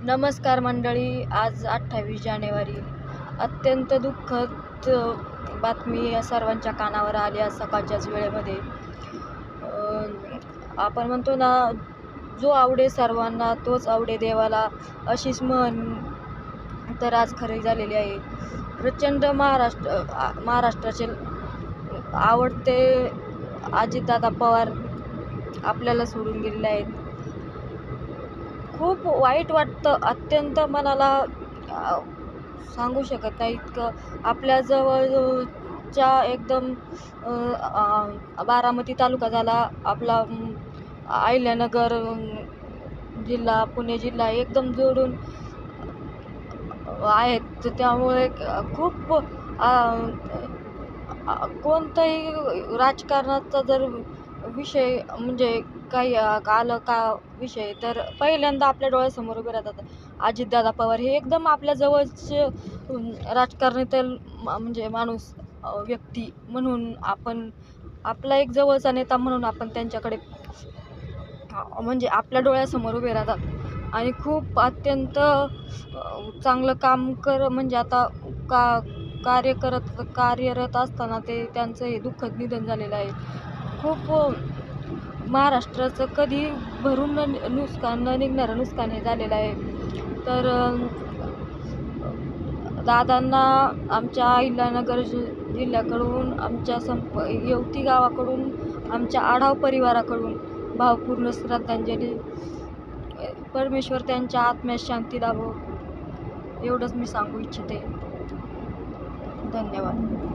नमस्कार मंडळी. आज 28 जानेवारी. अत्यंत दुःखद बातमी या सर्वांच्या कानावर आली आज सकाळच्याच वेळेमध्ये. आपण म्हणतो ना, जो आवडे सर्वांना तोच आवडे देवाला, अशीच म्हण तर आज खरी झालेली आहे. प्रचंड महाराष्ट्राचे आवडते अजितदादा पवार आपल्याला सोडून गेलेले आहेत. खूप वाईट वाटतं. अत्यंत मनाला सांगू शकत नाही इतकं. आपल्या जवळच्या एकदम बारामती तालुका झाला आपला, अहिल्यानगर जिल्हा, पुणे जिल्हा एकदम जोडून आहेत. तर त्यामुळे खूप कोणताही राजकारणाचा जर विषय म्हणजे काही आलं का विषय, तर पहिल्यांदा आपल्या डोळ्यासमोर उभे राहतात अजितदादा पवार. हे एकदम आपल्या जवळचे राजकारणातील म्हणजे माणूस, व्यक्ती म्हणून आपण, आपला एक जवळचा नेता म्हणून आपण त्यांच्याकडे म्हणजे आपल्या डोळ्यासमोर उभे राहतात. आणि खूप अत्यंत चांगलं काम म्हणजे आता कार्यरत असताना त्यांचं हे दुःखद निधन झालेलं आहे. खूप महाराष्ट्राचं कधी भरून न निघणारं नुकसान हे झालेलं आहे. तर दादांना आमच्या अहिल्यानगर जिल्ह्याकडून, आमच्या येवती गावाकडून, आमच्या आढाव परिवाराकडून भावपूर्ण श्रद्धांजली. परमेश्वर त्यांच्या आत्म्यास शांती लाभो, एवढंच मी सांगू इच्छिते. धन्यवाद.